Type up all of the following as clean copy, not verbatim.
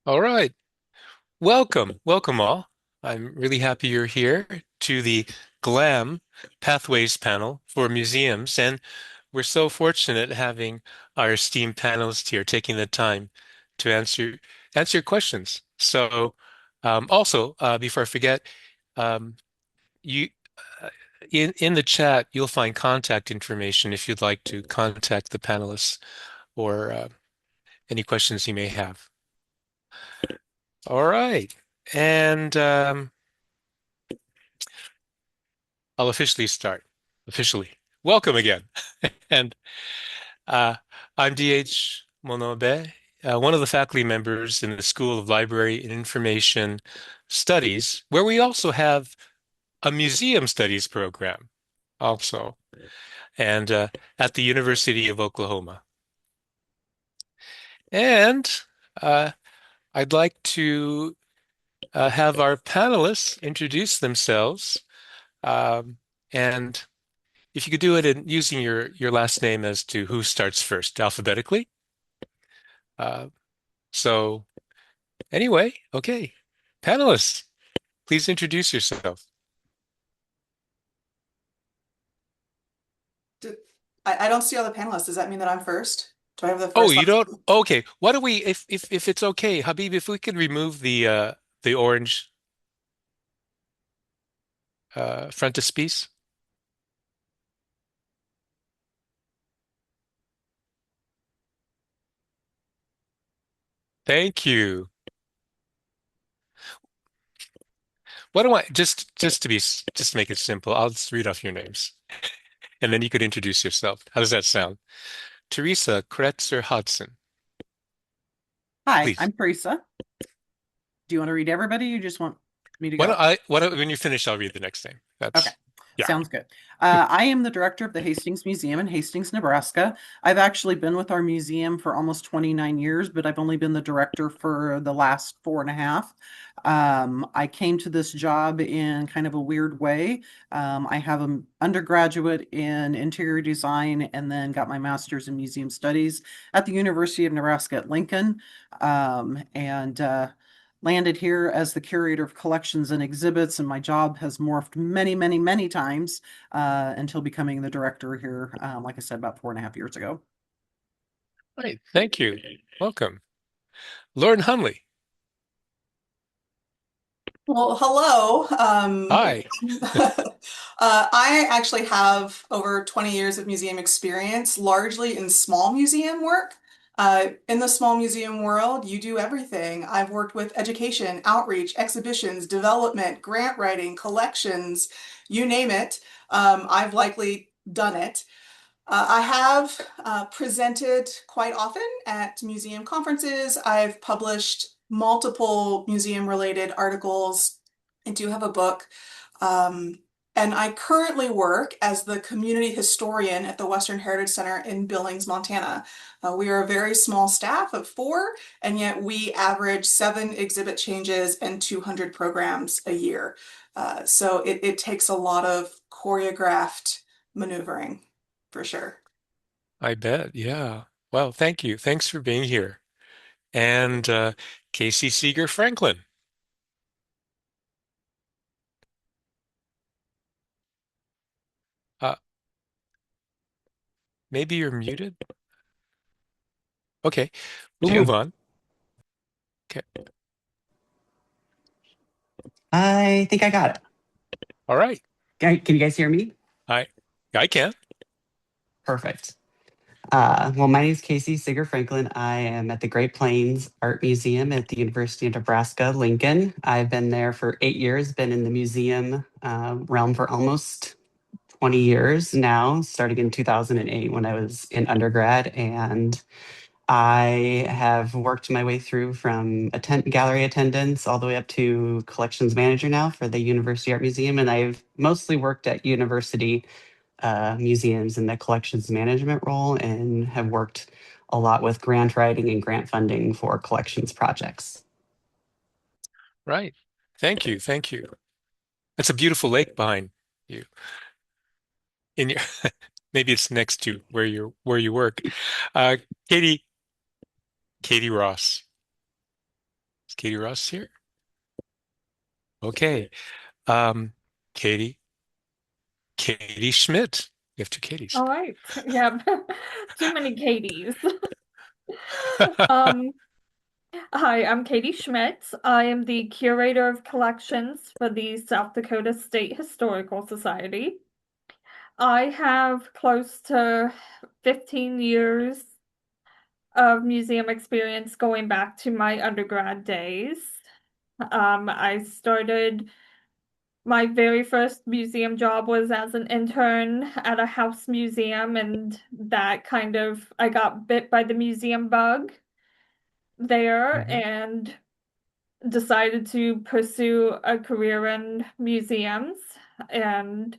All right. Welcome. Welcome all. I'm really happy you're here to the GLAM Pathways panel for museums. And we're so fortunate having our esteemed panelists here taking the time to answer your questions. So also, before I forget, um, you uh, in the chat, you'll find contact information if you'd like to contact the panelists or any questions you may have. All right. And I'll officially start. Officially. Welcome again. And uh, I'm D.H. Monobe, one of the faculty members in the School of Library and Information Studies, where we also have a museum studies program also, and at the University of Oklahoma. And uh, I'd like to have our panelists introduce themselves. Um, and if you could do it in using your last name as to who starts first, alphabetically. Uh, so anyway, okay. Panelists, please introduce yourself. D- I don't see all the panelists. Does that mean that I'm first? Do I have the Oh, first you last don't? name? Okay. Why don't we, if it's okay, Habib, if we could remove the orange frontispiece. Thank you. Why don't I just to be just to make it simple, I'll just read off your names, and then you could introduce yourself. How does that sound? Teresa Kretzer Hodson, Hi, please. I'm Teresa. Do you want to read everybody? Or you just want me to Why don't go? I, why don't, when you finish, I'll read the next name. Okay, Yeah. sounds good. I am the director of the Hastings Museum in Hastings, Nebraska. I've actually been with our museum for almost 29 years, but I've only been the director for the last four and a half. I came to this job in kind of a weird way. I have an undergraduate in interior design and then got my master's in museum studies at the University of Nebraska at Lincoln. And landed here as the curator of collections and exhibits, and my job has morphed many, many, many times until becoming the director here, like I said, about four and a half years ago. Right. Thank you. Welcome. Lauren Hunley. Well, hello. Hi. I actually have over 20 years of museum experience, largely in small museum work. In the small museum world, you do everything. I've worked with education, outreach, exhibitions, development, grant writing, collections, you name it. I've likely done it. I have presented quite often at museum conferences. I've published multiple museum-related articles. I do have a book. Um, and I currently work as the community historian at the Western Heritage Center in Billings, Montana. We are a very small staff of four, and yet we average 7 exhibit changes and 200 programs a year. So it takes a lot of choreographed maneuvering for sure. I bet. Yeah. Well, thank you. Thanks for being here. And Casey Seeger Franklin. Uh, maybe you're muted. Okay. We'll move Two. on. Okay. I think I got it. All right. Can you guys hear me? I I can. Perfect. Well, my name is Casey Sigger Franklin. I am at the Great Plains Art Museum at the University of Nebraska, Lincoln. I've been there for 8 years, been in the museum realm for almost 20 years now, starting in 2008 when I was in undergrad. And I have worked my way through from gallery attendance all the way up to collections manager now for the University Art Museum. And I've mostly worked at university museums in the collections management role and have worked a lot with grant writing and grant funding for collections projects. Right. Thank you. Thank you. That's a beautiful lake behind you. In your maybe it's next to where you work. Uh, Katie Katie Ross. Is Katie Ross here? Okay. Um, Katie, Katie Schmidt. You have two Katies. All right. Yeah. Too many Katies. Um, Hi, I'm Katie Schmidt. I am the curator of collections for the South Dakota State Historical Society. I have close to 15 years of museum experience going back to my undergrad days. I started My very first museum job was as an intern at a house museum, and I got bit by the museum bug there Hmm. and decided to pursue a career in museums. And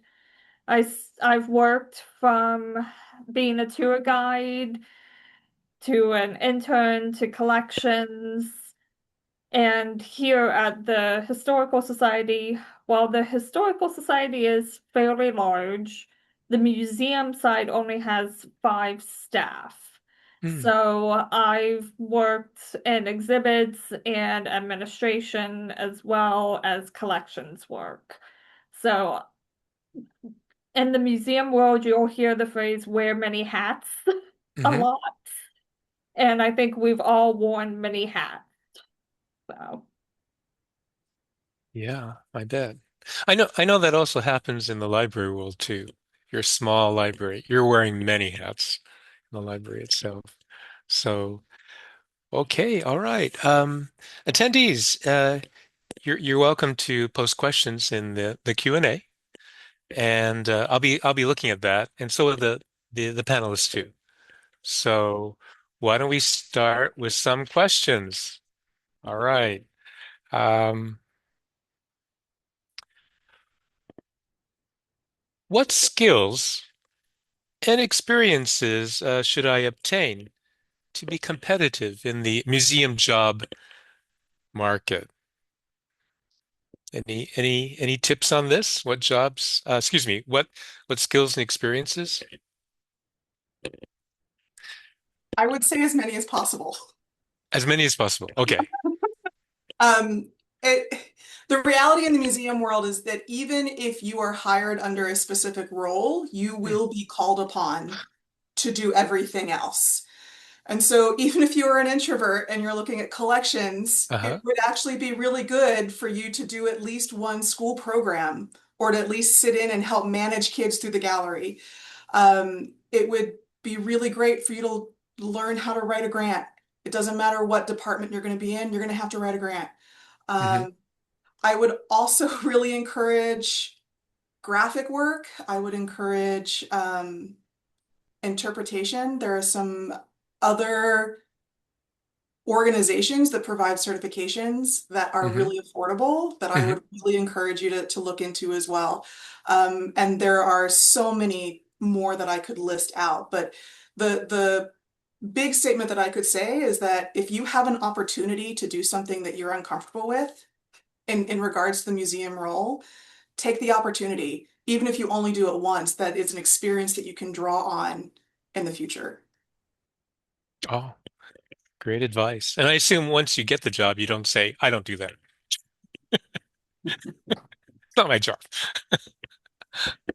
I've worked from being a tour guide to an intern to collections. And here at the Historical Society, while the Historical Society is fairly large, the museum side only has 5 staff. Mm. So I've worked in exhibits and administration as well as collections work. So in the museum world, you'll hear the phrase wear many hats a Hmm. lot. And I think we've all worn many hats. So. Yeah, I bet. I know that also happens in the library world too. Your small library. You're wearing many hats in the library itself. So, okay, all right. Attendees, you're welcome to post questions in the Q&A, and I'll be looking at that, and so are the panelists too. So, why don't we start with some questions? All right. Um, what skills and experiences should I obtain to be competitive in the museum job market? Any tips on this? What jobs, excuse me, what skills and experiences? I would say as many as possible. As many as possible. Okay. Um, it, the reality in the museum world is that even if you are hired under a specific role, you Mm. will be called upon to do everything else. And so even if you're an introvert and you're looking at collections, it Uh-huh. would actually be really good for you to do at least one school program or to at least sit in and help manage kids through the gallery. It would be really great for you to learn how to write a grant. It doesn't matter what department you're going to be in, you're going to have to write a grant. Hmm. Um, I would also really encourage graphic work. I would encourage interpretation. There are some other organizations that provide certifications that are Hmm. really affordable that I Hmm. would really encourage you to look into as well. And there are so many more that I could list out, but the big statement that I could say is that if you have an opportunity to do something that you're uncomfortable with in regards to the museum role, take the opportunity. Even if you only do it once, that is an experience that you can draw on in the future. Oh, great advice. And I assume once you get the job, you don't say, I don't do that. It's not my job.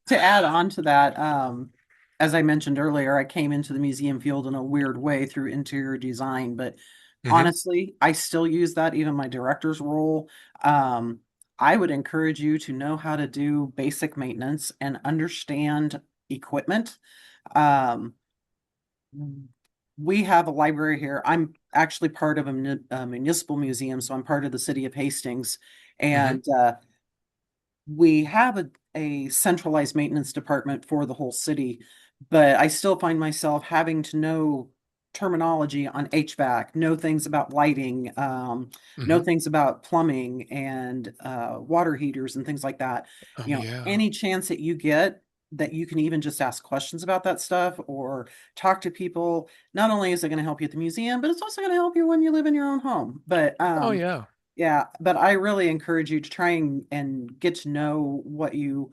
To add on to that, as I mentioned earlier, I came into the museum field in a weird way through interior design, but Hmm. honestly, I still use that even my director's role. Um, I would encourage you to know how to do basic maintenance and understand equipment. Um, we have a library here. I'm actually part of a municipal museum, so I'm part of the city of Hastings, Hmm. and we have a centralized maintenance department for the whole city, but I still find myself having to know terminology on HVAC, know things about lighting, know Hmm. things about plumbing and water heaters and things like that. Oh, You know, yeah. any chance that you get that you can even just ask questions about that stuff or talk to people, not only is it going to help you at the museum, but it's also going to help you when you live in your own home. But Oh, yeah. yeah, but I really encourage you to try and get to know what you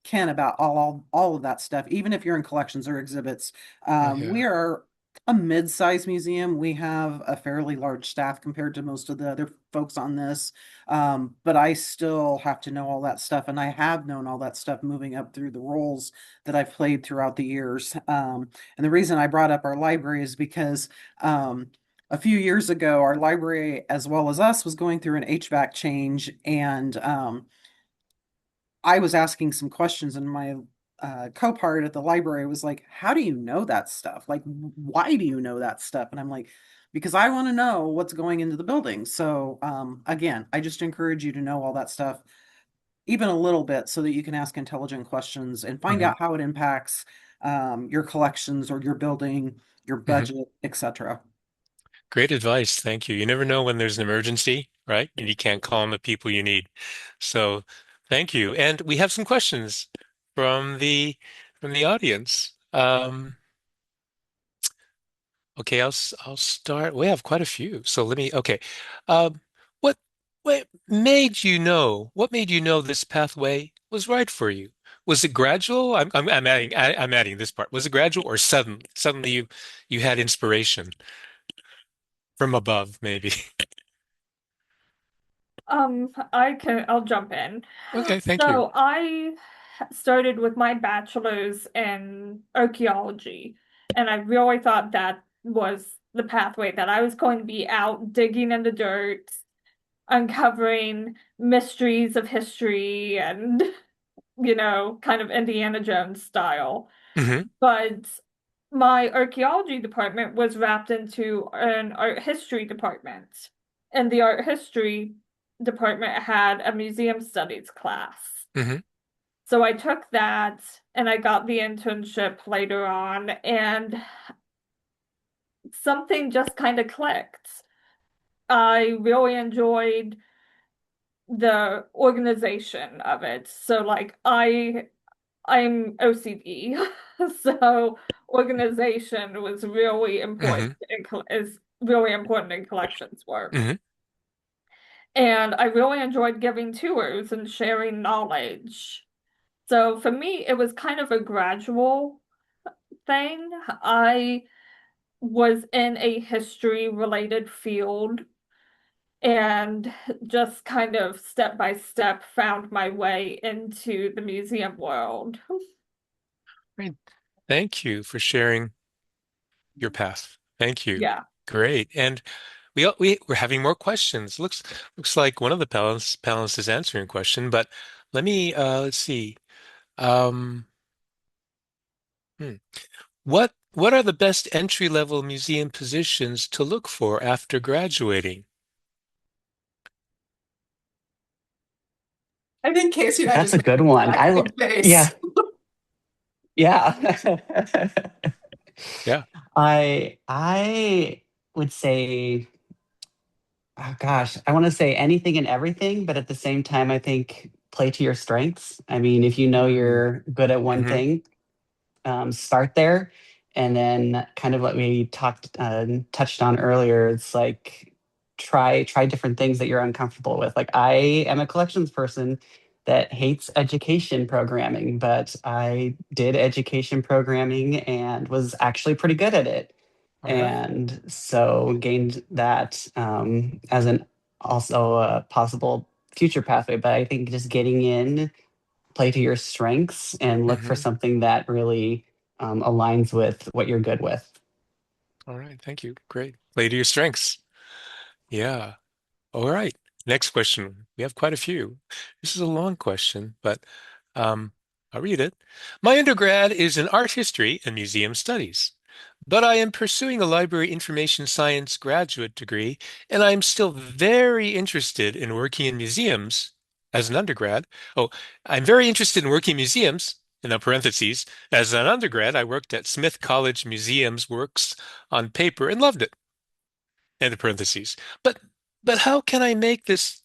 can about all of that stuff, even if you're in collections or exhibits. Oh, We yeah. are a mid-sized museum. We have a fairly large staff compared to most of the other folks on this. But I still have to know all that stuff, and I have known all that stuff moving up through the roles that I've played throughout the years. And the reason I brought up our library is because a few years ago, our library, as well as us, was going through an HVAC change, and I was asking some questions, and my co-part at the library was like, "How do you know that stuff? Like, why do you know that stuff?" And I'm like, "Because I want to know what's going into the building." So, again, I just encourage you to know all that stuff, even a little bit, so that you can ask intelligent questions and find Hmm. out how it impacts your collections or your building, your Hmm. budget, etc. Great advice. Thank you. You never know when there's an emergency, right? And you can't call on the people you need. So thank you. And we have some questions from the audience. Okay, I'll start. We have quite a few. So let me, okay. Um, what what made you know? What made you know this pathway was right for you? Was it gradual? I'm adding this part. Was it gradual or sudden? Suddenly you had inspiration from above, maybe. I'll jump in. Okay, thank you. So I started with my bachelor's in archaeology, and I really thought that was the pathway that I was going to be out digging in the dirt, uncovering mysteries of history and, kind of Indiana Jones style. Hmm. But my archaeology department was wrapped into an art history department. And the art history department had a museum studies class. Hmm. So I took that and I got the internship later on, and something just kind of clicked. I really enjoyed the organization of it. So like I'm OCD, so organization was really important Hmm. is really important in collections work. Hmm. And I really enjoyed giving tours and sharing knowledge. So for me, it was kind of a gradual thing. I was in a history related field and just kind of step by step found my way into the museum world. Great. Thank you for sharing your path. Thank you. Yeah. Great. And we're having more questions. Looks like one of the panelists is answering a question, but let me let's see. Um, hmm. What are the best entry-level museum positions to look for after graduating? I think Casey and I That's just a made good the one. exact same Yeah, face. yeah. Yeah. I would say, oh gosh, I want to say anything and everything, but at the same time, I think play to your strengths. I mean, if you know Mm. you're good at one Hmm. thing, start there, and then kind of what we touched on earlier. It's like try different things that you're uncomfortable with. Like I am a collections person that hates education programming, but I did education programming and was actually pretty good at it, All right. and so gained that as an also a possible future pathway. But I think just getting in, play to your strengths and look for Hmm. something that really aligns with what you're good with. All right. Thank you. Great. Play to your strengths. Yeah. All right. Next question. We have quite a few. This is a long question, but um, I'll read it. My undergrad is in art history and museum studies, but I am pursuing a library information science graduate degree, and I am still very interested in working in museums as an undergrad. Oh, I'm very interested in working in museums. In the parentheses, as an undergrad, I worked at Smith College Museums Works on paper and loved it. End of parentheses. But but how can I make this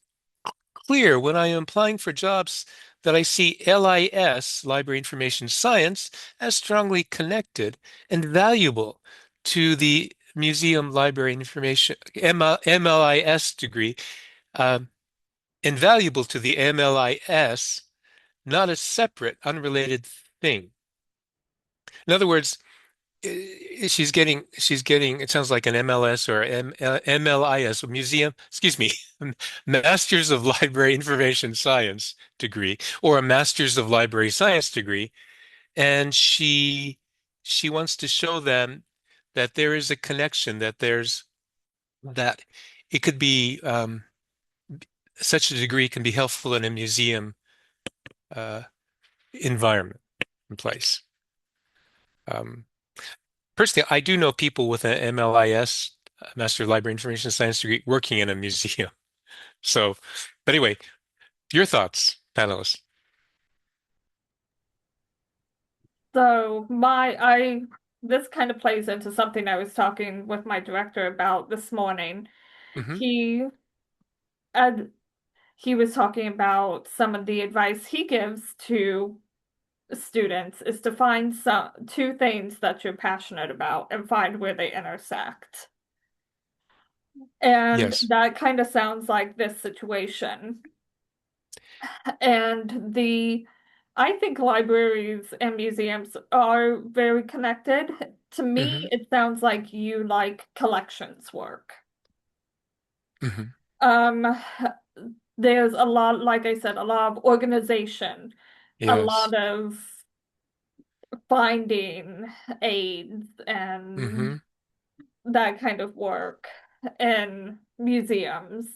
clear when I am applying for jobs that I see LIS, Library Information Science, as strongly connected and valuable to the Museum Library Information MLIS degree, um, invaluable to the MLIS, not a separate, unrelated thing. In other words, she's getting it sounds like an MLS or MLIS museum, excuse me, Masters of Library Information Science degree or a Masters of Library Science degree, and she wants to show them that there is a connection, that it could be such a degree can be helpful in a museum uh, environment and place. Um, Personally, I do know people with an MLIS, Master of Library Information Science degree, working in a museum. So, but anyway, your thoughts, panelists. So this kind of plays into something I was talking with my director about this morning. Hmm. He and he was talking about some of the advice he gives to students is to find some two things that you're passionate about and find where they intersect. And Yes. that kind of sounds like this situation. And I think libraries and museums are very connected. To me, Hmm. it sounds like you like collections work. Hmm. Um, there's a lot, like I said, a lot of organization, a Yes. lot of finding aids and Hmm. that kind of work in museums,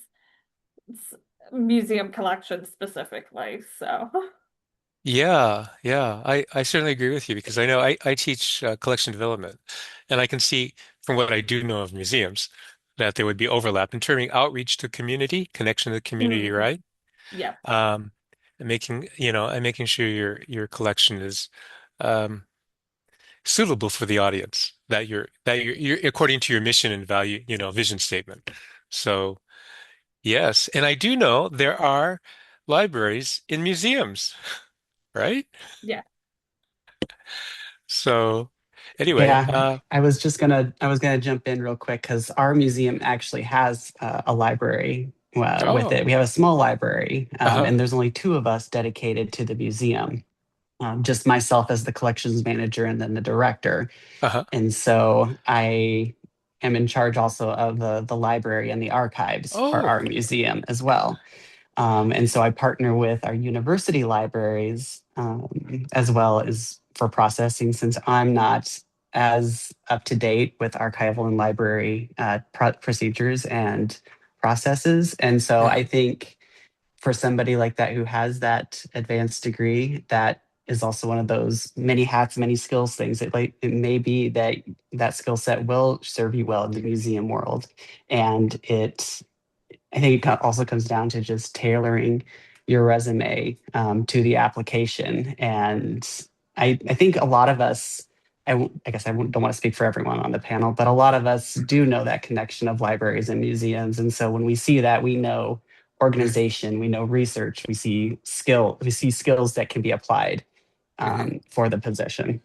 s- museum collections specifically. So, Yeah, yeah, I certainly agree with you because I know I teach collection development, and I can see from what I do know of museums that there would be overlap in terming outreach to community, connection to the community, mm, right? yeah, Um, and making sure your collection is um, suitable for the audience you're according to your mission and value, vision statement. So yes, and I do know there are libraries in museums, right? yeah. So anyway, Yeah, I was gonna jump in real quick because our museum actually has a library with oh, it. We have a small library, uh-huh, and there's only two of us dedicated to the museum. Just myself as the collections manager and then the director. uh-huh. And so I am in charge also of the library and the archives for Oh, our museum as well. And so I partner with our university libraries as well as for processing, since I'm not as up to date with archival and library procedures and processes. And so I hmm, think for somebody like that who has that advanced degree, that is also one of those many hats, many skills things. It may be that that skill set will serve you well in the museum world, and I think it also comes down to just tailoring your resume to the application. And I think a lot of us, I guess don't want to speak for everyone on the panel, but a lot of us do know that connection of libraries and museums. And so when we see that, we know hmm, organization, we know research, we see skills that can be applied hmm. for the position.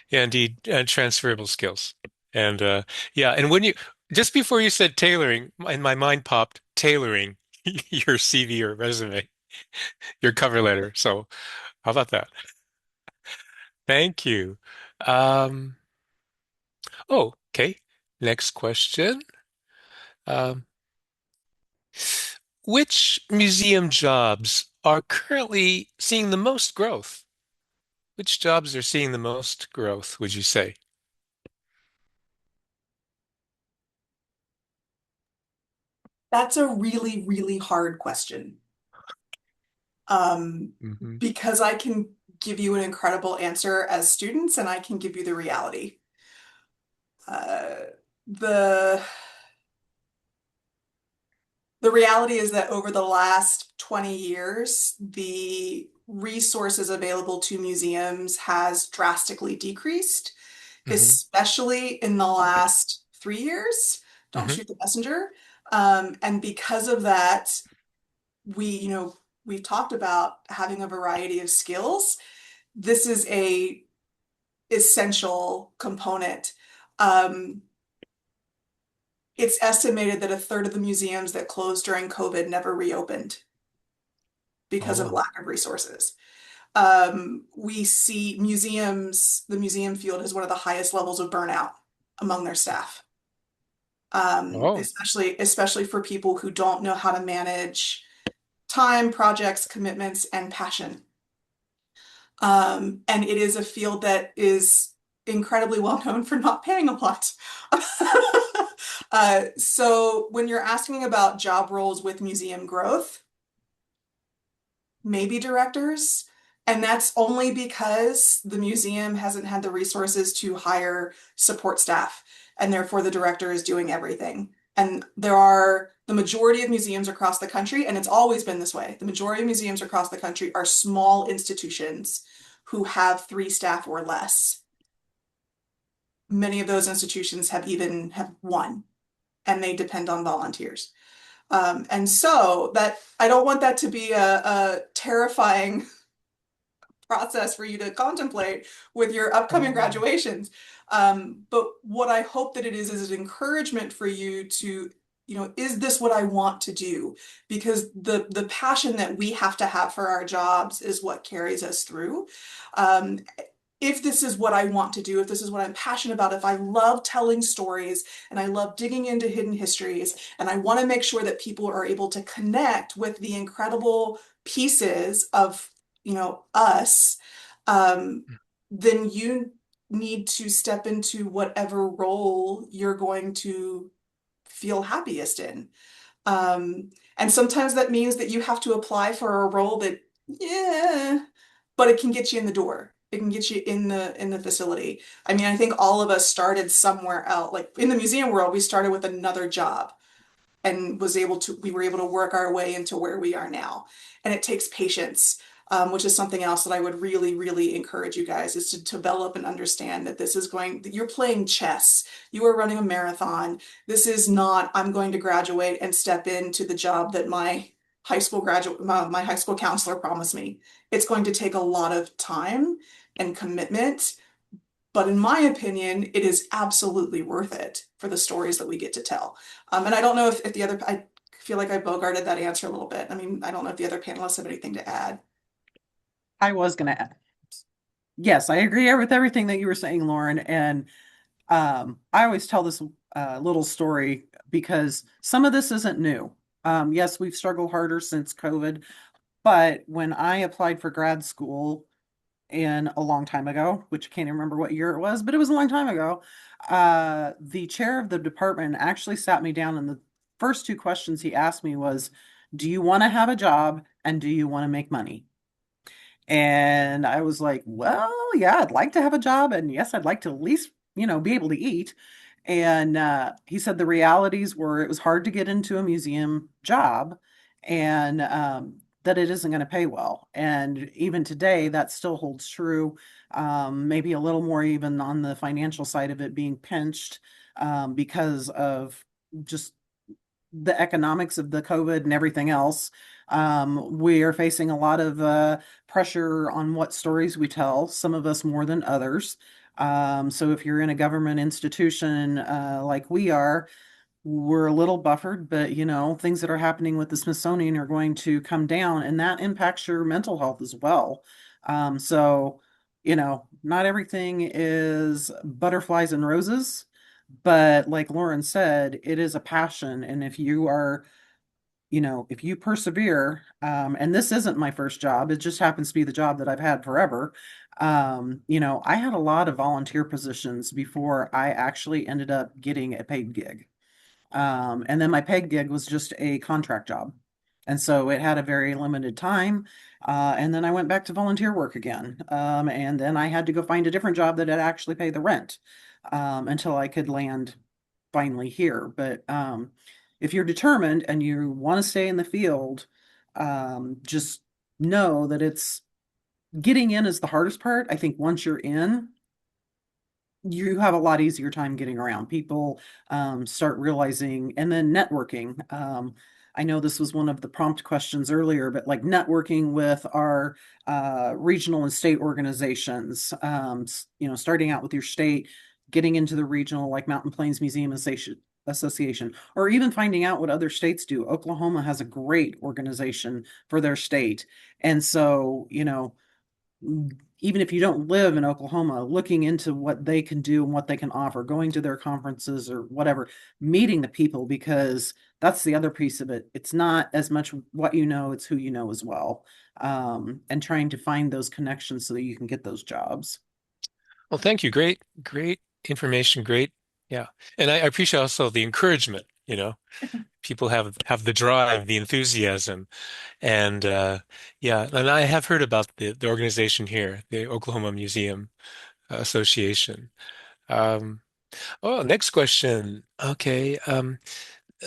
Yeah, indeed, and transferable skills. And yeah, and when you just before you said tailoring, in my mind popped tailoring your CV or resume, your cover letter. So how about that? Thank you. Um, oh, okay. Next question. Um, which museum jobs are currently seeing the most growth? Which jobs are seeing the most growth, would you say? That's a really, really hard question. Um, Hmm. because I can give you an incredible answer as students and I can give you the reality. Uh, the The reality is that over the last 20 years, the resources available to museums has drastically decreased, Hmm. especially in the last 3 years. Don't Hmm. shoot the messenger. And because of that, we've talked about having a variety of skills. This is a essential component. Um, it's estimated that a third of the museums that closed during COVID never reopened because of Oh. lack of resources. we see the museum field has one of the highest levels of burnout among their staff. Oh, Especially for people who don't know how to manage time, projects, commitments, and passion. And it is a field that is incredibly well known for not paying a lot. So when you're asking about job roles with museum growth, maybe directors. And that's only because the museum hasn't had the resources to hire support staff, and therefore the director is doing everything. And there are the majority of museums across the country, and it's always been this way. The majority of museums across the country are small institutions who have three staff or less. Many of those institutions have one, and they depend on volunteers. And so that I don't want that to be a terrifying process for you to contemplate with your upcoming graduations. But what I hope that it is an encouragement for you to, is this what I want to do? Because the passion that we have to have for our jobs is what carries us through. Um, if this is what I want to do, if this is what I'm passionate about, if I love telling stories and I love digging into hidden histories, and I want to make sure that people are able to connect with the incredible pieces of, us, um, then you need to step into whatever role you're going to feel happiest in. And sometimes that means that you have to apply for a role that, yeah, but it can get you in the door. It can get you in the facility. I mean, I think all of us started somewhere else. Like in the museum world, we started with another job and we were able to work our way into where we are now. And it takes patience, which is something else that I would really, really encourage you guys is to develop and understand that that you're playing chess. You are running a marathon. This is not, I'm going to graduate and step into the job that my high school counselor promised me. It's going to take a lot of time and commitment, but in my opinion, it is absolutely worth it for the stories that we get to tell. And I don't know if I feel like I bogarted that answer a little bit. I mean, I don't know if the other panelists have anything to add. I was going to add, yes, I agree with everything that you were saying, Lauren. And I always tell this little story because some of this isn't new. Yes, we've struggled harder since COVID, but when I applied for grad school in a long time ago, which I can't even remember what year it was, but it was a long time ago, the chair of the department actually sat me down, and the first two questions he asked me was, do you want to have a job and do you want to make money? And I was like, well, yeah, I'd like to have a job. And yes, I'd like to at least, be able to eat. And he said the realities were it was hard to get into a museum job and that it isn't going to pay well. And even today, that still holds true. Maybe a little more even on the financial side of it being pinched because of just the economics of the COVID and everything else. We are facing a lot of pressure on what stories we tell, some of us more than others. So if you're in a government institution like we are, we're a little buffered, but things that are happening with the Smithsonian are going to come down, and that impacts your mental health as well. So, not everything is butterflies and roses, but like Lauren said, it is a passion. And if you persevere, and this isn't my first job, it just happens to be the job that I've had forever. I had a lot of volunteer positions before I actually ended up getting a paid gig. And then my paid gig was just a contract job. And so it had a very limited time. And then I went back to volunteer work again. And then I had to go find a different job that had actually paid the rent until I could land finally here. But if you're determined and you want to stay in the field, just know that it's getting in is the hardest part. I think once you're in, you have a lot easier time getting around. People start realizing, and then networking. I know this was one of the prompt questions earlier, but like networking with our regional and state organizations, starting out with your state, getting into the regional, like Mountain Plains Museum Association, or even finding out what other states do. Oklahoma has a great organization for their state. And so, even if you don't live in Oklahoma, looking into what they can do and what they can offer, going to their conferences or whatever, meeting the people, because that's the other piece of it. It's not as much what you know, it's who you know as well. And trying to find those connections so that you can get those jobs. Well, thank you. Great information. Great. Yeah. And I appreciate also the encouragement, people have the drive, the enthusiasm. And yeah, and I have heard about the organization here, the Oklahoma Museum Association. Um, oh, next question. Okay.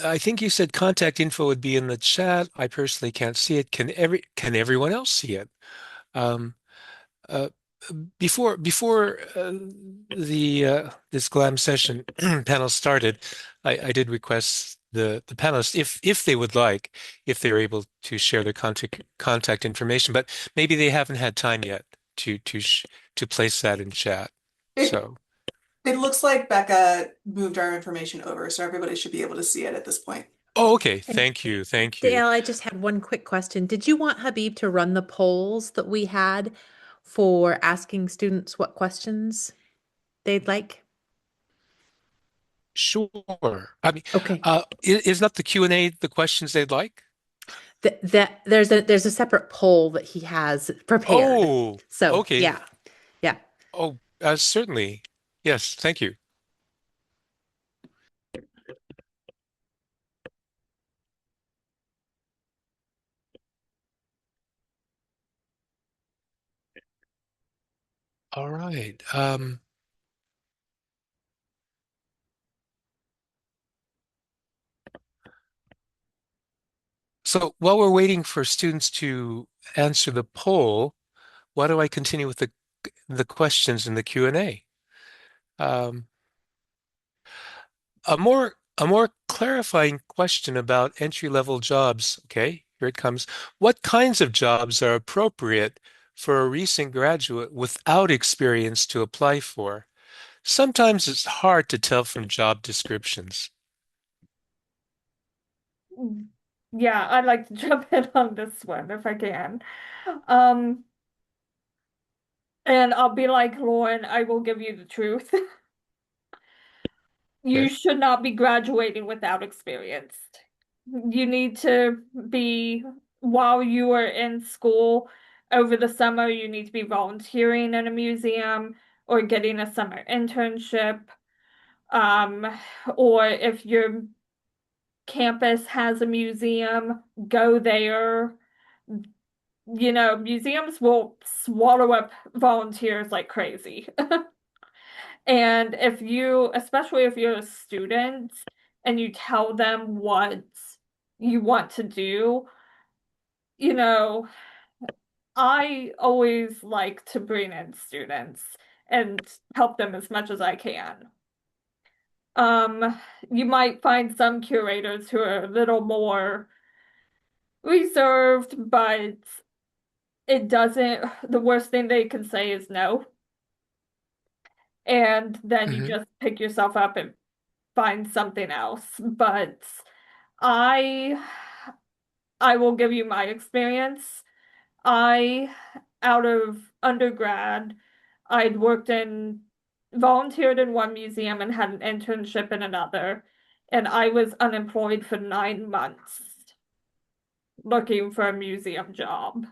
I think you said contact info would be in the chat. I personally can't see it. Can everyone else see it? Um, uh, before the this GLAM session panel started, I did request the panelists if they would like, if they're able to share their contact information, but maybe they haven't had time yet to place that in chat. It So, it looks like Becca moved our information over, so everybody should be able to see it at this point. oh, okay. And Thank you. Thank you. Dale, I just had one quick question. Did you want Habib to run the polls that we had for asking students what questions they'd like? Sure. I mean, Okay. is not the Q&A the questions they'd like? That there's a separate poll that he has prepared. Oh, So okay. yeah, yeah. Oh, certainly. Yes, thank you. All right. So while we're waiting for students to answer the poll, why don't I continue with the questions in the Q&A? Um, a more clarifying question about entry-level jobs. Okay, here it comes. What kinds of jobs are appropriate for a recent graduate without experience to apply for? Sometimes it's hard to tell from job descriptions. Yeah, I'd like to jump in on this one if I can. Um, and I'll be like Lauren, I will give you the truth. You Okay. should not be graduating without experience. You need to be, while you are in school over the summer, you need to be volunteering in a museum or getting a summer internship. Um, or if your campus has a museum, go there. Museums will swallow up volunteers like crazy. And especially if you're a student and you tell them what you want to do, you know, I always like to bring in students and help them as much as I can. You might find some curators who are a little more reserved, but the worst thing they can say is no. And then you Hmm. just pick yourself up and find something else. But I I will give you my experience. I out of undergrad, I'd volunteered in one museum and had an internship in another, and I was unemployed for 9 months looking for a museum job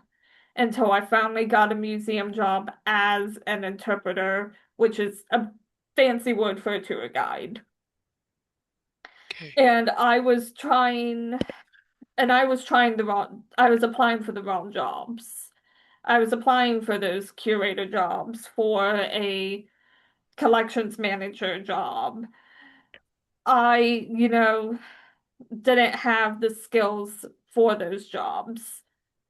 until I finally got a museum job as an interpreter, which is a fancy word for a tour guide. Okay. And I was applying for the wrong jobs. I was applying for those curator jobs for a collections manager job. I didn't have the skills for those jobs.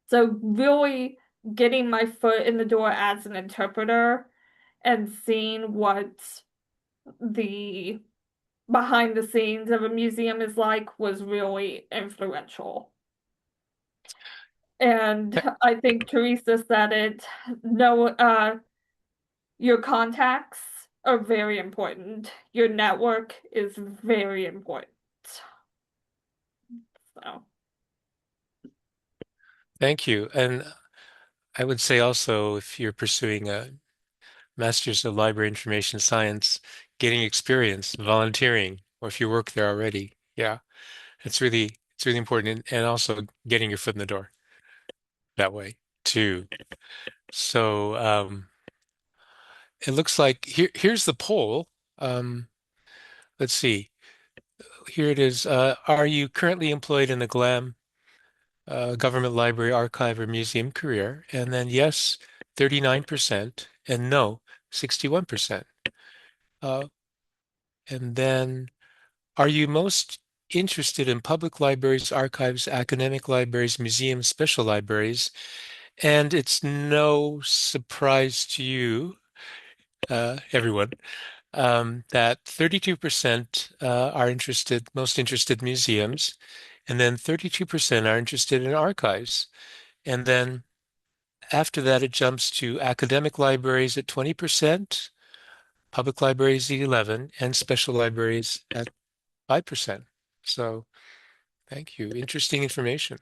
So really getting my foot in the door as an interpreter and seeing what the behind the scenes of a museum is like was really influential. And Th- I think Teresa said it, no, your contacts are very important. Your network is very important. So, Thank you. And I would say also if you're pursuing a Master's of Library Information Science, getting experience, volunteering, or if you work there already. Yeah, it's really important, and also getting your foot in the door that way too. So it looks like here's the poll. Um, let's see. Here it is. Are you currently employed in a GLAM government library, archive, or museum career? And then yes, 39%, and no, 61%. Uh, and then are you most interested in public libraries, archives, academic libraries, museums, special libraries? And it's no surprise to you, everyone, that 32% are interested, most interested in museums, and then 32% are interested in archives. And then after that, it jumps to academic libraries at 20%, public libraries at 11, and special libraries at 5%. So thank you. Interesting information.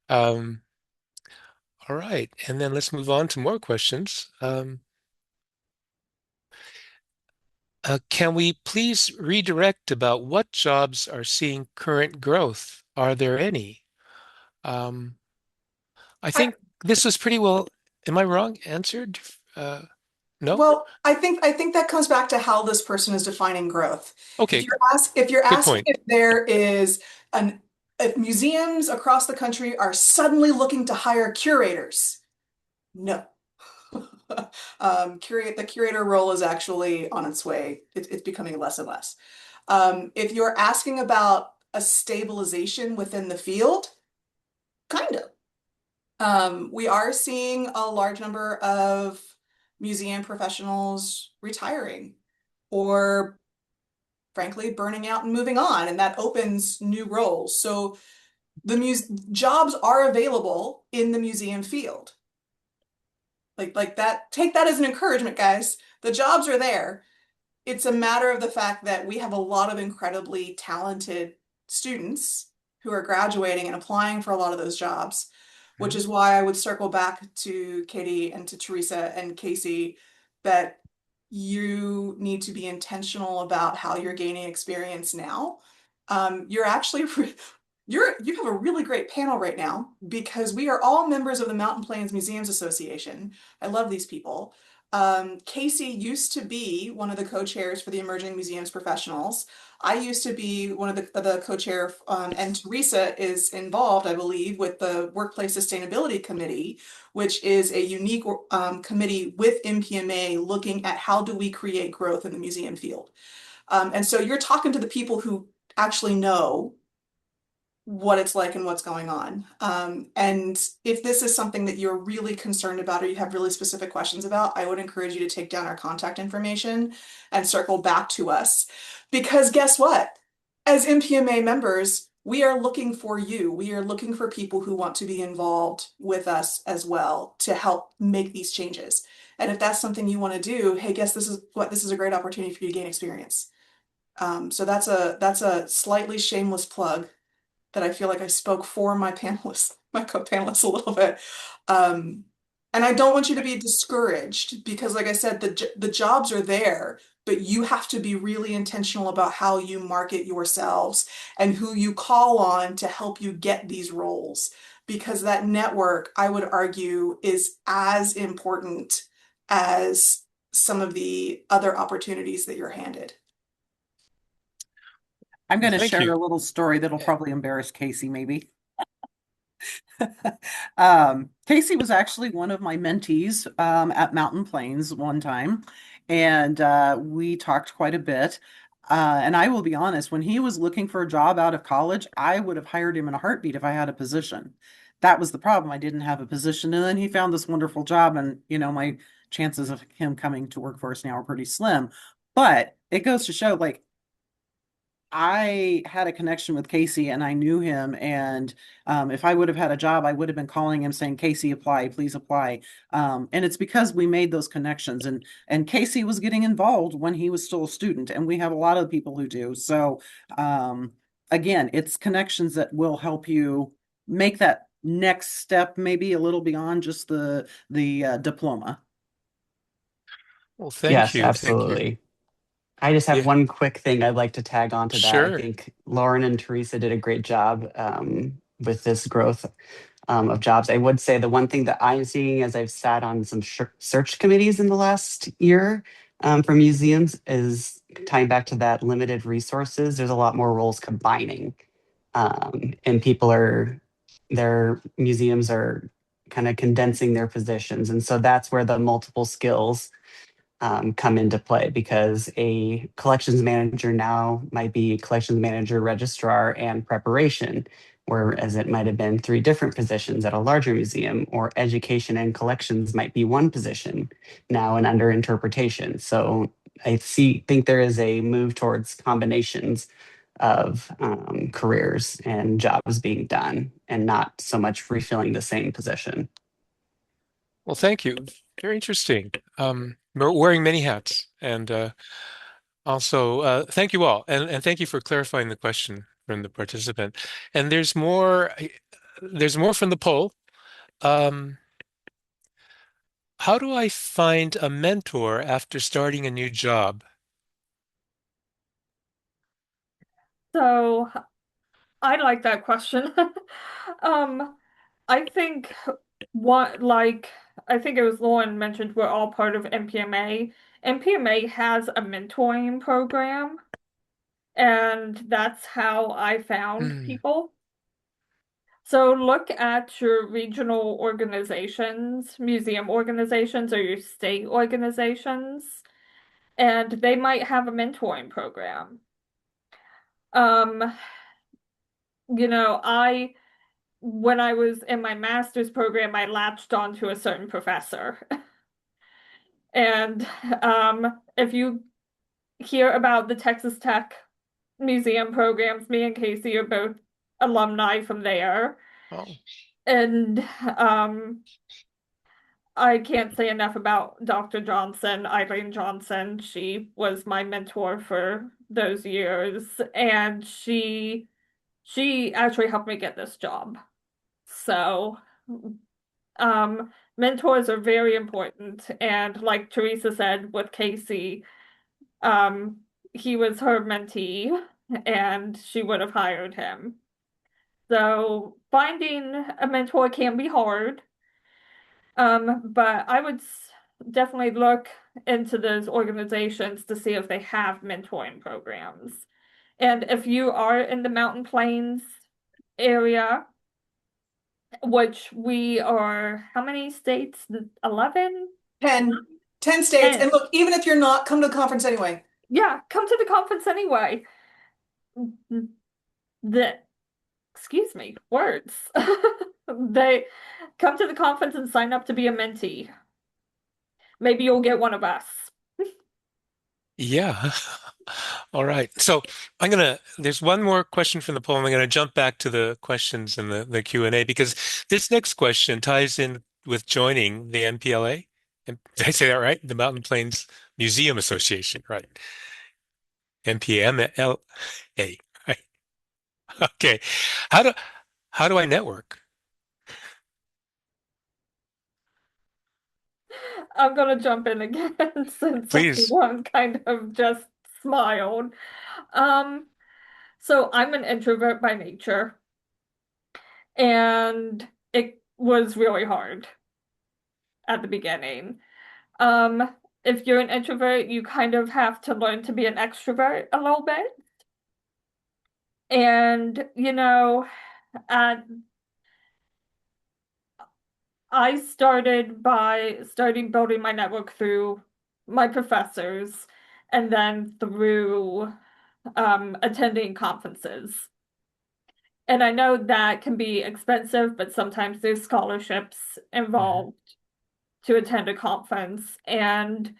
Um, all right. And then let's move on to more questions. Can we please redirect about what jobs are seeing current growth? Are there any? Um, I I, think this was pretty well, am I wrong? Answered? No? well, I think that comes back to how this person is defining growth. Okay, If you're good asking point. if there is an if museums across the country are suddenly looking to hire curators, no. The curator role is actually on its way. It's becoming less and less. If you're asking about a stabilization within the field, kind of. We are seeing a large number of museum professionals retiring or frankly burning out and moving on, and that opens new roles. So the jobs are available in the museum field. Like that, take that as an encouragement, guys. The jobs are there. It's a matter of the fact that we have a lot of incredibly talented students who are graduating and applying for a lot of those jobs, which Mhm. is why I would circle back to Katie and to Teresa and Casey that you need to be intentional about how you're gaining experience now. You're actually you have a really great panel right now because we are all members of the Mountain Plains Museums Association. I love these people. Casey used to be one of the co-chairs for the Emerging Museums Professionals. I used to be one of the co-chair, and Teresa is involved, I believe, with the Workplace Sustainability Committee, which is a unique committee with MPMA looking at how do we create growth in the museum field. And so you're talking to the people who actually know what it's like and what's going on. And if this is something that you're really concerned about or you have really specific questions about, I would encourage you to take down our contact information and circle back to us. Because guess what? As MPMA members, we are looking for you. We are looking for people who want to be involved with us as well to help make these changes. And if that's something you want to do, hey, guess this is a great opportunity for you to gain experience. So that's a slightly shameless plug that I feel like I spoke for my panelists, my co-panelists a little bit. Um, and I don't want you to be discouraged because, like I said, the jobs are there, but you have to be really intentional about how you market yourselves and who you call on to help you get these roles. Because that network, I would argue, is as important as some of the other opportunities that you're handed. I'm Well, going to thank share you. a little story that'll Eh, probably embarrass Casey, maybe. Casey was actually one of my mentees at Mountain Plains one time, and we talked quite a bit. And I will be honest, when he was looking for a job out of college, I would have hired him in a heartbeat if I had a position. That was the problem. I didn't have a position. And then he found this wonderful job, and my chances of him coming to work for us now are pretty slim. But it goes to show, like, I had a connection with Casey and I knew him. And if I would have had a job, I would have been calling him saying, Casey, apply, please apply. And it's because we made those connections. And Casey was getting involved when he was still a student. And we have a lot of people who do. So again, it's connections that will help you make that next step, maybe a little beyond just the diploma. Well, thank Yes, you. Thank you. absolutely. I just have Yeah, one quick thing I'd like to tag on to that. I sure. think Lauren and Teresa did a great job with this growth of jobs. I would say the one thing that I'm seeing as I've sat on some search committees in the last year for museums is tying back to that limited resources. There's a lot more roles combining, and their museums are kind of condensing their positions. And so that's where the multiple skills come into play because a collections manager now might be collections manager, registrar, and preparation, whereas it might have been three different positions at a larger museum, or education and collections might be one position now and under interpretation. So think there is a move towards combinations of careers and jobs being done and not so much refilling the same position. Well, thank you. Very interesting. We're wearing many hats, and also thank you all, and thank you for clarifying the question from the participant. And there's more. There's more from the poll. Um, how do I find a mentor after starting a new job? So I like that question. Um, I think what like I think it was Lauren mentioned we're all part of NPMA. NPMA has a mentoring program, and that's how I found Hmm. people. So look at your regional organizations, museum organizations, or your state organizations, and they might have a mentoring program. Um, I when I was in my master's program, I latched onto a certain professor. And if you hear about the Texas Tech museum programs, me and Casey are both alumni from there. Oh, And um, I can't say enough about Dr. Johnson, Eileen Johnson. She was my mentor for those years, and she actually helped me get this job. So, mentors are very important. And like Teresa said with Casey, um, he was her mentee, and she would have hired him. So finding a mentor can be hard. But I would definitely look into those organizations to see if they have mentoring programs. And if you are in the Mountain Plains area, which we are, how many states? 11? 10, 10 states. 10. And look, even if you're not, come to the conference anyway. Yeah, come to the conference anyway. The, excuse me, words. They come to the conference and sign up to be a mentee. Maybe you'll get one of us. yeah. All right. So there's one more question from the poll. I'm gonna jump back to the questions in the Q&A because this next question ties in with joining the MPLA. Did I say that right? The Mountain Plains Museum Association, right? MPMLA. Right. Okay. How do how do I network? I'm gonna jump in again since Please. everyone kind of just smiled. Um, so I'm an introvert by nature, and it was really hard at the beginning. Um, if you're an introvert, you kind of have to learn to be an extrovert a little bit. And, uh, I started by starting building my network through my professors and then through attending conferences. And I know that can be expensive, but sometimes there's scholarships Mhm. involved to attend a conference. And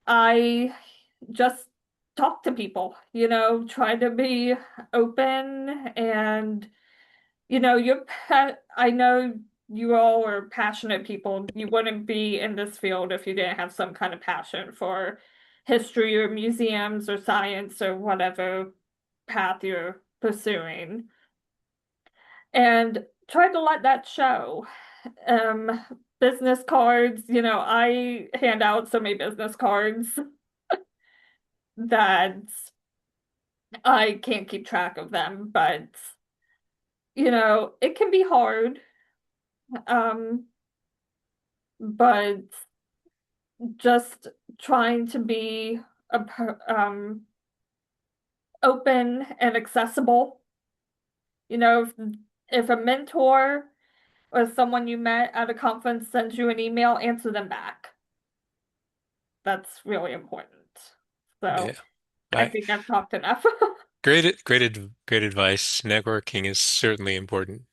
I just talk to people, try to be open and I know you all are passionate people. You wouldn't be in this field if you didn't have some kind of passion for history or museums or science or whatever path you're pursuing. And try to let that show. Um, Business cards, I hand out so many business cards that I can't keep track of them, but it can be hard. Um, but just trying to be open and accessible. If a mentor or someone you met at a conference sends you an email, answer them back. That's really important. Yeah. So I I think I've talked enough. great advice. Networking is certainly important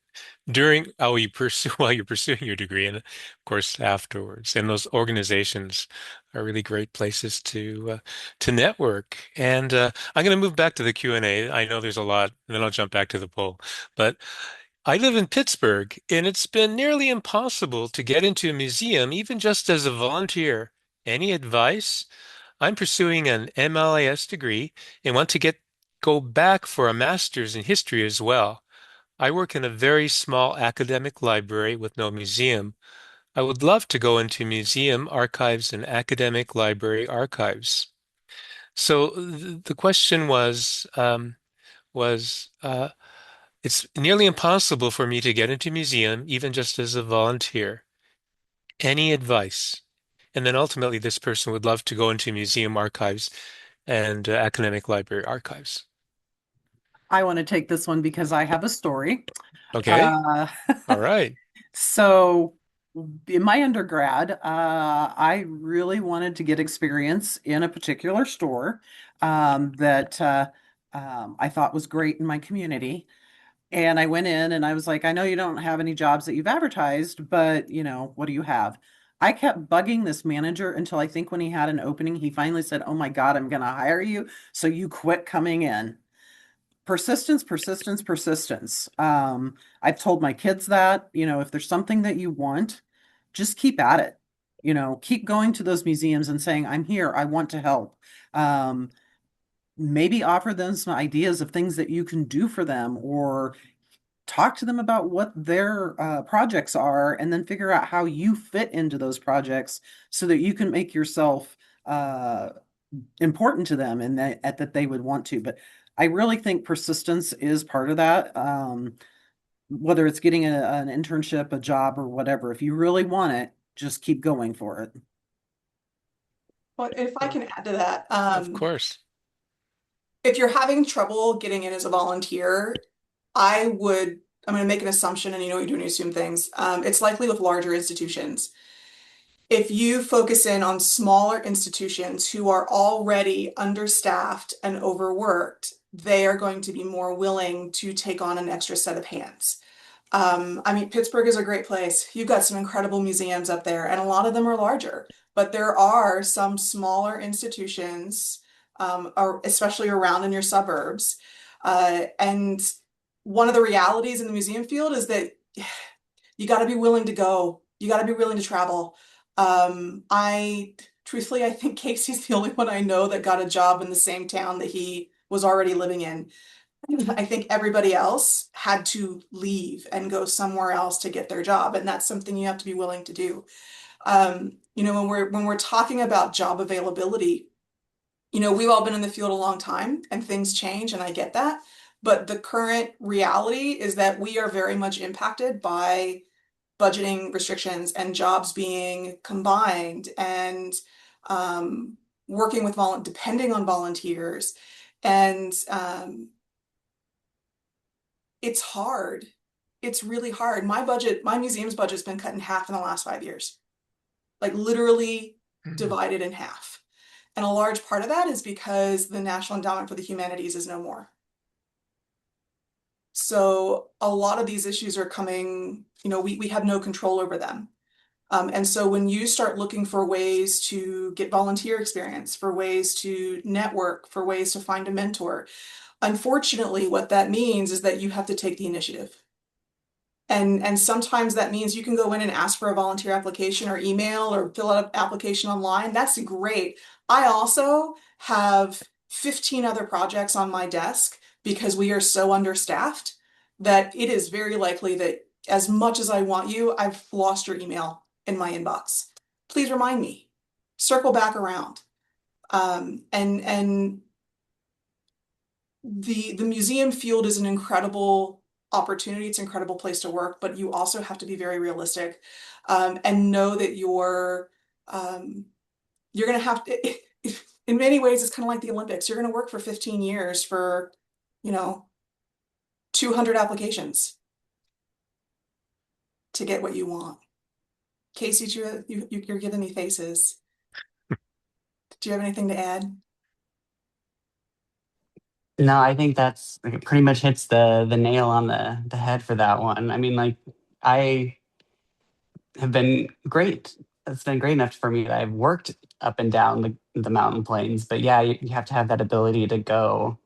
during while you pursue while you're pursuing your degree, and of course afterwards. And those organizations are really great places to network. And I'm going to move back to the Q&A. I know there's a lot, and then I'll jump back to the poll. But I live in Pittsburgh, and it's been nearly impossible to get into a museum, even just as a volunteer. Any advice? I'm pursuing an MLIS degree and want to get go back for a master's in history as well. I work in a very small academic library with no museum. I would love to go into museum archives and academic library archives. So the question was it's nearly impossible for me to get into museum, even just as a volunteer. Any advice? And then ultimately, this person would love to go into museum archives and academic library archives. I want to take this one because I have a story. Okay. Uh, All right. so in my undergrad, I really wanted to get experience in a particular store that I thought was great in my community. And I went in and I was like, I know you don't have any jobs that you've advertised, but what do you have? I kept bugging this manager until I think when he had an opening, he finally said, "Oh my God, I'm going to hire you. So you quit coming in." Persistence, persistence, persistence. I've told my kids that, if there's something that you want, just keep at it. Keep going to those museums and saying, "I'm here. I want to help." Um, Maybe offer them some ideas of things that you can do for them, or talk to them about what their projects are, and then figure out how you fit into those projects so that you can make yourself important to them and that they would want to. But I really think persistence is part of that. Whether it's getting an internship, a job, or whatever, if you really want it, just keep going for it. But if I can add to that, Of course. if you're having trouble getting in as a volunteer, I'm going to make an assumption, and you're doing, you assume things. It's likely with larger institutions. If you focus in on smaller institutions who are already understaffed and overworked, they are going to be more willing to take on an extra set of hands. Pittsburgh is a great place. You've got some incredible museums up there, and a lot of them are larger, but there are some smaller institutions, especially around in your suburbs. And one of the realities in the museum field is that you got to be willing to go. You got to be willing to travel. Truthfully, I think Casey's the only one I know that got a job in the same town that he was already living in. I think everybody else had to leave and go somewhere else to get their job, and that's something you have to be willing to do. When we're talking about job availability, we've all been in the field a long time, and things change, and I get that. But the current reality is that we are very much impacted by budgeting restrictions and jobs being combined and working with depending on volunteers. And it's hard. It's really hard. My museum's budget's been cut in half in the last 5 years, like literally Mhm. divided in half. And a large part of that is because the National Endowment for the Humanities is no more. So a lot of these issues are coming, we have no control over them. And so when you start looking for ways to get volunteer experience, for ways to network, for ways to find a mentor, unfortunately, what that means is that you have to take the initiative. And sometimes that means you can go in and ask for a volunteer application or email or fill out an application online. That's great. I also have 15 other projects on my desk because we are so understaffed that it is very likely that As much as I want you, I've lost your email in my inbox. Please remind me. Circle back around. And the museum field is an incredible opportunity. It's an incredible place to work, but you also have to be very realistic, and know that um, you're going to have to. In many ways, it's kind of like the Olympics. You're going to work for 15 years for, you know, 200 applications to get what you want. Casey, you're giving me faces. Do you have anything to add? No, I think that's like, it pretty much hits the nail on the head for that one. I mean, like I have been great. It's been great enough for me that I've worked up and down the mountain plains. But yeah, you have to have that ability to go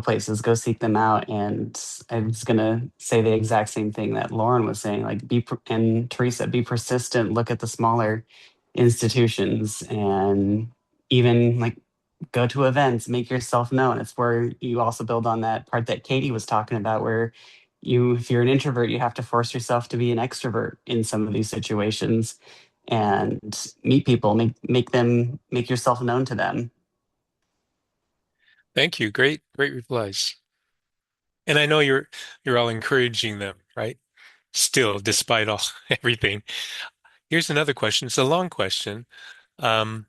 places, go seek them out. And I was gonna say the exact same thing that Lauren was saying. Like and Teresa, be persistent. Look at the smaller institutions, and even like go to events, make yourself known. It's where you also build on that part that Katie was talking about, where if you're an introvert, you have to force yourself to be an extrovert in some of these situations and meet people, make yourself known to them. Thank you. Great replies. And I know you're all encouraging them, right? Still, despite all everything. Here's another question. It's a long question. Um,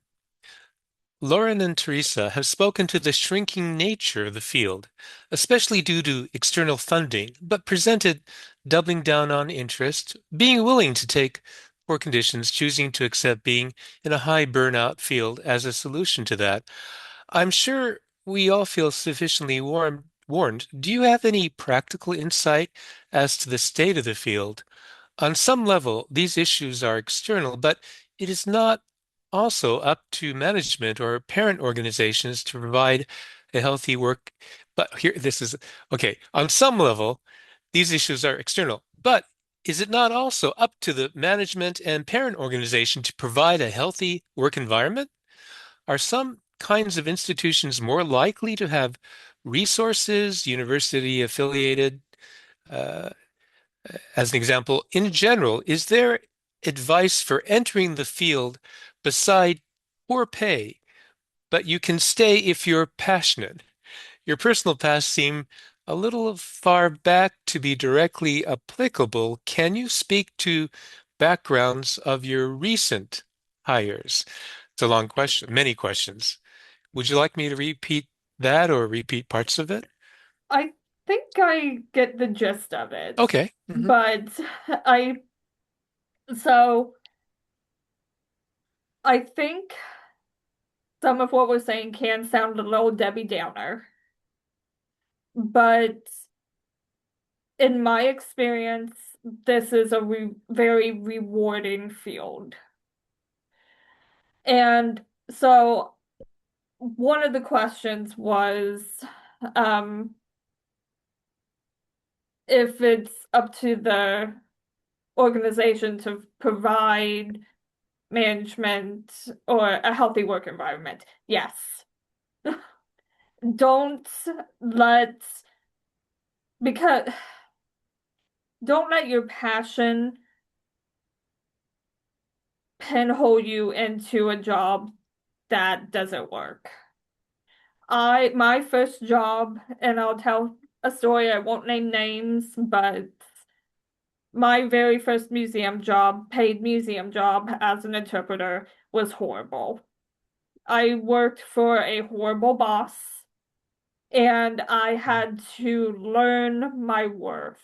Lauren and Teresa have spoken to the shrinking nature of the field, especially due to external funding, but presented doubling down on interest, being willing to take poor conditions, choosing to accept being in a high burnout field as a solution to that. I'm sure we all feel sufficiently warned. Do you have any practical insight as to the state of the field? On some level, these issues are external, but it is not also up to management or parent organizations to provide a healthy work. But here, this is okay. On some level, these issues are external, but is it not also up to the management and parent organization to provide a healthy work environment? Are some kinds of institutions more likely to have resources, university affiliated? Uh, as an example, in general, is there advice for entering the field beside poor pay, but you can stay if you're passionate? Your personal past seem a little far back to be directly applicable. Can you speak to backgrounds of your recent hires? It's a long question, many questions. Would you like me to repeat that or repeat parts of it? I think I get the gist of it, Okay. but I so I think some of what we're saying can sound a little Debbie Downer, but in my experience, this is a very rewarding field. And so one of the questions was um, if it's up to the organization to provide management or a healthy work environment. Yes. Don't let because don't let your passion pinhole you into a job that doesn't work. My first job, and I'll tell a story, I won't name names, but my very first museum job, paid museum job as an interpreter, was horrible. I worked for a horrible boss, and I had to learn my worth.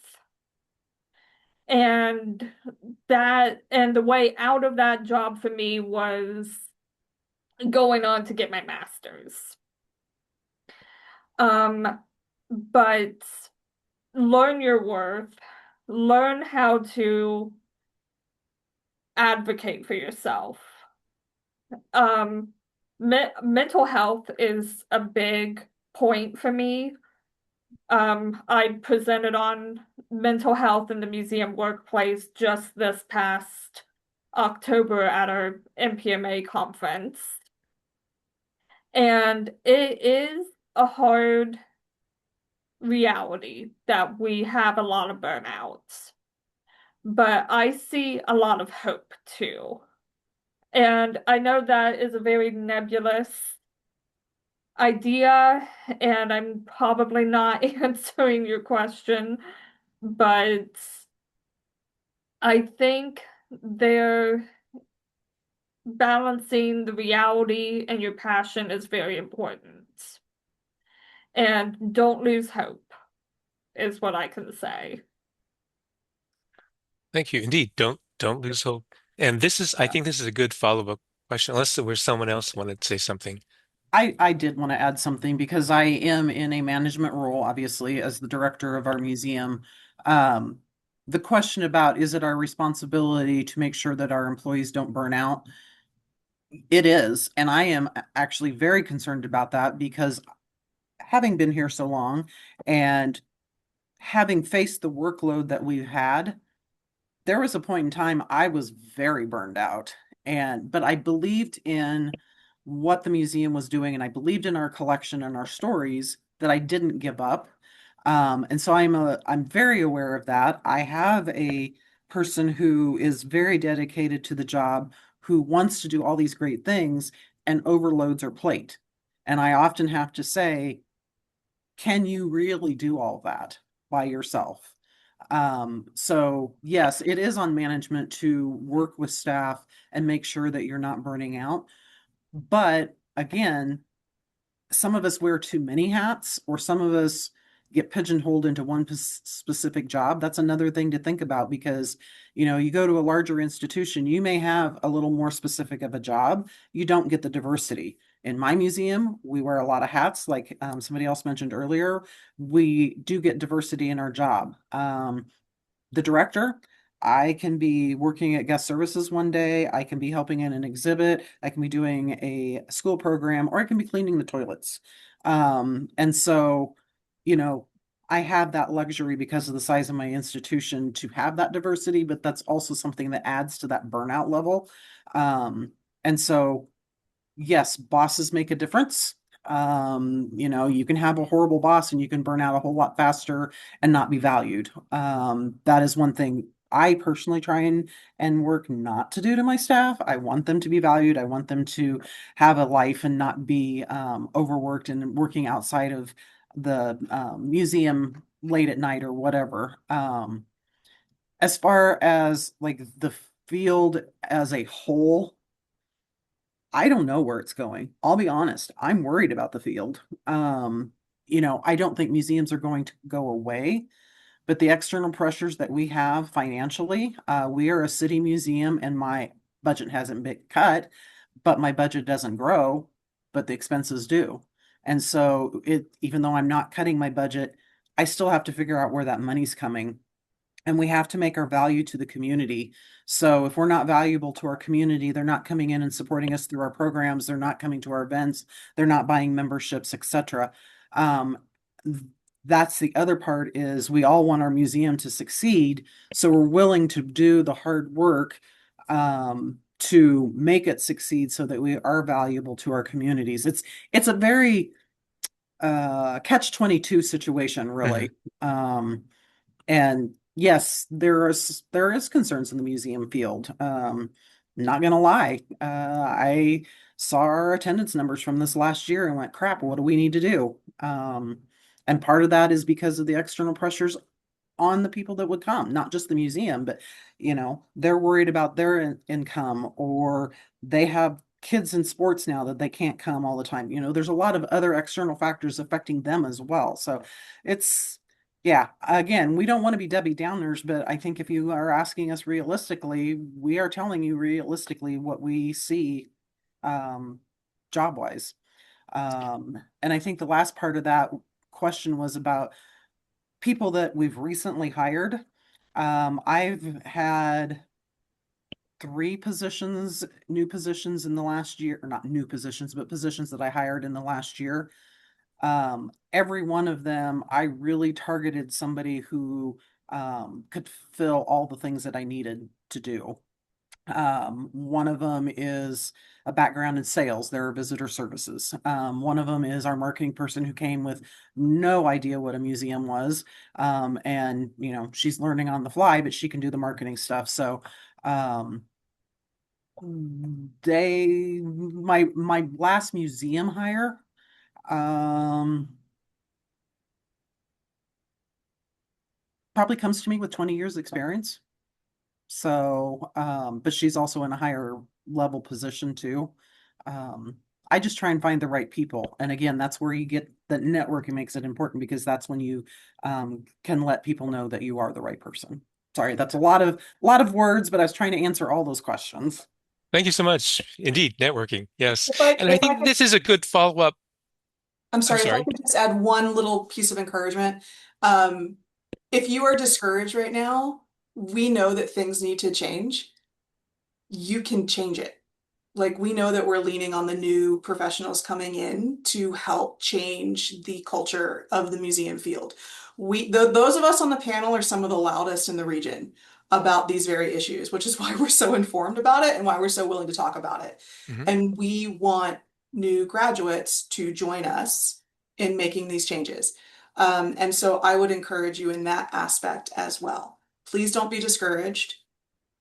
And the way out of that job for me was going on to get my master's. But learn your worth, learn how to advocate for yourself. Mental health is a big point for me. I presented on mental health in the museum workplace just this past October at our MPMA conference. And it is a hard reality that we have a lot of burnouts, but I see a lot of hope too. And I know that is a very nebulous idea, and I'm probably not answering your question, but I think they're balancing the reality and your passion is very important. And don't lose hope, is what I can say. Thank you. Indeed, don't lose hope. And I think this is a good follow-up question, unless there was someone else wanted to say something. I did want to add something because I am in a management role, obviously, as the director of our museum. Um, the question about is it our responsibility to make sure that our employees don't burn out? It is. And I am actually very concerned about that because having been here so long and having faced the workload that we've had, there was a point in time I was very burned out. But I believed in what the museum was doing and I believed in our collection and our stories that I didn't give up. And so I'm very aware of that. I have a person who is very dedicated to the job, who wants to do all these great things and overloads her plate. And I often have to say, can you really do all that by yourself? So yes, it is on management to work with staff and make sure that you're not burning out. But again, some of us wear too many hats, or some of us get pigeonholed into one specific job. That's another thing to think about because, you go to a larger institution, you may have a little more specific of a job. You don't get the diversity. In my museum, we wear a lot of hats, like somebody else mentioned earlier. We do get diversity in our job. The director, I can be working at guest services one day, I can be helping in an exhibit, I can be doing a school program, or I can be cleaning the toilets. And so, you know, I have that luxury because of the size of my institution to have that diversity, but that's also something that adds to that burnout level. And so yes, bosses make a difference. You can have a horrible boss and you can burn out a whole lot faster and not be valued. That is one thing I personally try and work not to do to my staff. I want them to be valued. I want them to have a life and not be overworked and working outside of the museum late at night or whatever. As far as like the field as a whole, I don't know where it's going. I'll be honest. I'm worried about the field. I don't think museums are going to go away, but the external pressures that we have financially, we are a city museum and my budget hasn't been cut, but my budget doesn't grow, but the expenses do. And so even though I'm not cutting my budget, I still have to figure out where that money's coming, and we have to make our value to the community. So if we're not valuable to our community, they're not coming in and supporting us through our programs, they're not coming to our events, they're not buying memberships, etc. Um, that's the other part is we all want our museum to succeed, so we're willing to do the hard work to make it succeed so that we are valuable to our communities. It's a very catch-22 situation, really. Mhm. And yes, there is concerns in the museum field. Not gonna lie, I saw our attendance numbers from this last year and went, crap, what do we need to do? And part of that is because of the external pressures on the people that would come, not just the museum, but they're worried about their income, or they have kids in sports now that they can't come all the time. There's a lot of other external factors affecting them as well. So it's, yeah, again, we don't want to be Debbie Downers, but I think if you are asking us realistically, we are telling you realistically what we see job wise. And I think the last part of that question was about people that we've recently hired. I've had new positions in the last year, or not new positions, but positions that I hired in the last year. Every one of them, I really targeted somebody who could fill all the things that I needed to do. One of them is a background in sales. They're visitor services. One of them is our marketing person who came with no idea what a museum was. And she's learning on the fly, but she can do the marketing stuff. So, um, my last museum hire, um, probably comes to me with 20 years experience. So, but she's also in a higher level position too. Um, I just try and find the right people. And again, that's where you get the networking makes it important because that's when you can let people know that you are the right person. Sorry, that's a lot of words, but I was trying to answer all those questions. Thank you so much. Indeed, networking. Yes. If I And I if I think could, this is a good follow-up. I'm I'm sorry, if I sorry. could just add one little piece of encouragement. Um, if you are discouraged right now, we know that things need to change. You can change it. Like we know that we're leaning on the new professionals coming in to help change the culture of the museum field. Those of us on the panel are some of the loudest in the region about these very issues, which is why we're so informed about it and why we're so willing to talk about it. Mhm. And we want new graduates to join us in making these changes. And so I would encourage you in that aspect as well. Please don't be discouraged.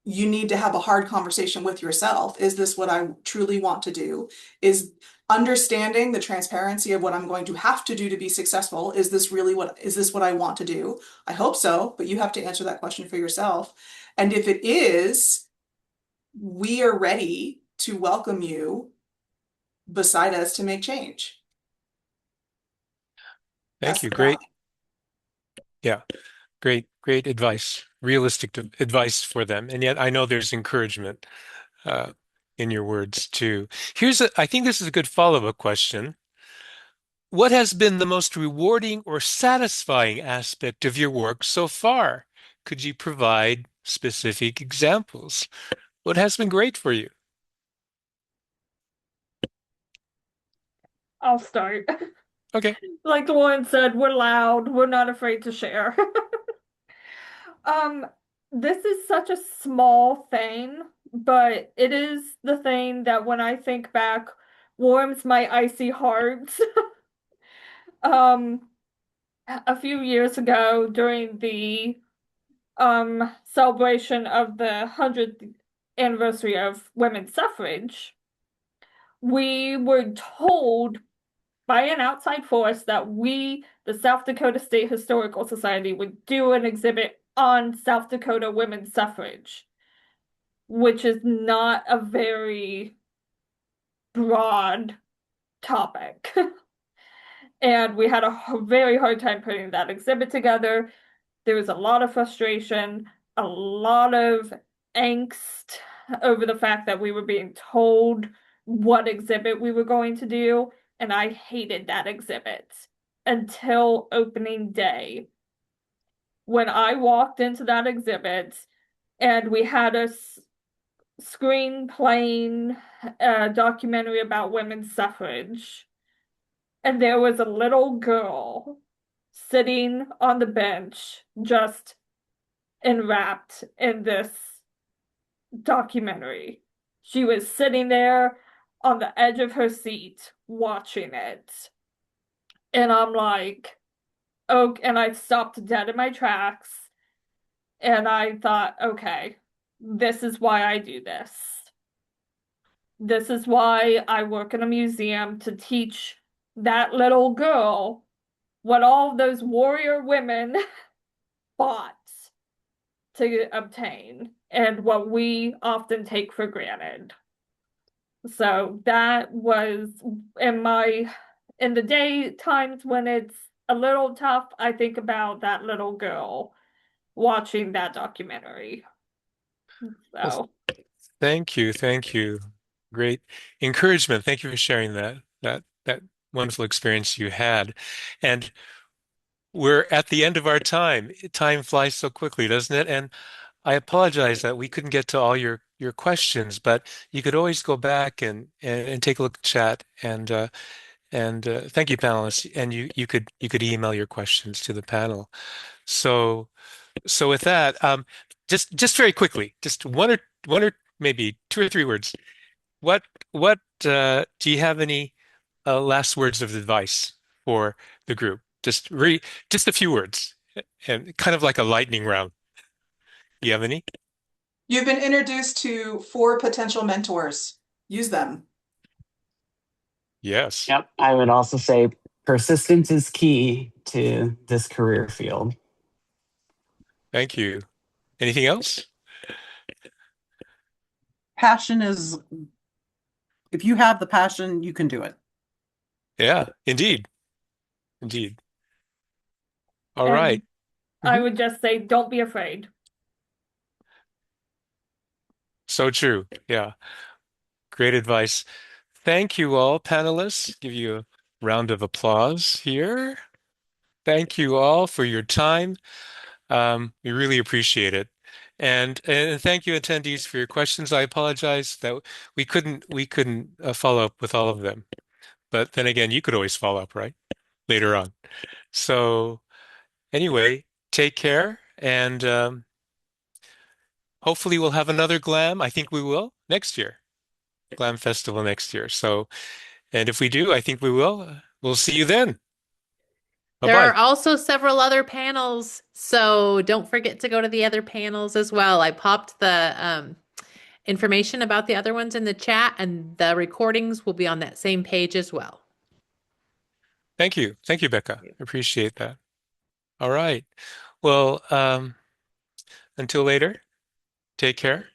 You need to have a hard conversation with yourself. Is this what I truly want to do? Is understanding the transparency of what I'm going to have to do to be successful. Is this what I want to do? I hope so, but you have to answer that question for yourself. And if it is, we are ready to welcome you beside us to make change. Thank That's you. the Great. challenge. Yeah. Great advice. Realistic advice for them. And yet I know there's encouragement uh, in your words too. I think this is a good follow-up question. What has been the most rewarding or satisfying aspect of your work so far? Could you provide specific examples? What has been great for you? I'll start. Okay. Like Lauren said, we're loud, we're not afraid to share. Um, this is such a small thing, but it is the thing that when I think back warms my icy heart. Um, a few years ago during the celebration of the 100th anniversary of women's suffrage, we were told by an outside force that we, the South Dakota State Historical Society, would do an exhibit on South Dakota women's suffrage, which is not a very broad topic. And we had a very hard time putting that exhibit together. There was a lot of frustration, a lot of angst over the fact that we were being told what exhibit we were going to do, and I hated that exhibit until opening day. When I walked into that exhibit and we had a screen playing a documentary about women's suffrage, and there was a little girl sitting on the bench just enwrapped in this documentary. She was sitting there on the edge of her seat watching it. And I'm like, oh, and I stopped dead in my tracks. And I thought, okay, this is why I do this. This is why I work in a museum to teach that little girl what all of those warrior women fought to obtain and what we often take for granted. So that was in the day times when it's a little tough, I think about that little girl watching that documentary. Well, So thank you. Thank you. Great encouragement. Thank you for sharing that wonderful experience you had. And we're at the end of our time. Time flies so quickly, doesn't it? And I apologize that we couldn't get to all your questions, but you could always go back and take a look at chat and thank you, panelists. And you could email your questions to the panel. So with that, just very quickly, just one or maybe 2 or 3 words. What what do you have any last words of advice for the group? Just a few words, and kind of like a lightning round. Do you have any? You've been introduced to 4 potential mentors. Use them. Yes. Yep. I would also say persistence is key to this career field. Thank you. Anything else? Passion is, if you have the passion, you can do it. Yeah, indeed. Indeed. All right. And I Mhm. would just say, don't be afraid. So true. Yeah. Great advice. Thank you all, panelists. Give you a round of applause here. Thank you all for your time. We really appreciate it. And thank you, attendees, for your questions. I apologize that we couldn't follow up with all of them. But then again, you could always follow up, right? Later on. So anyway, take care, and hopefully we'll have another GLAM. I think we will next year, GLAM Festival next year. So, and if we do, I think we will. We'll see you then. There are Bye-bye. also several other panels, so don't forget to go to the other panels as well. I popped the information about the other ones in the chat, and the recordings will be on that same page as well. Thank you. Thank you, Becca. Appreciate that. All right. Well, until later, take care.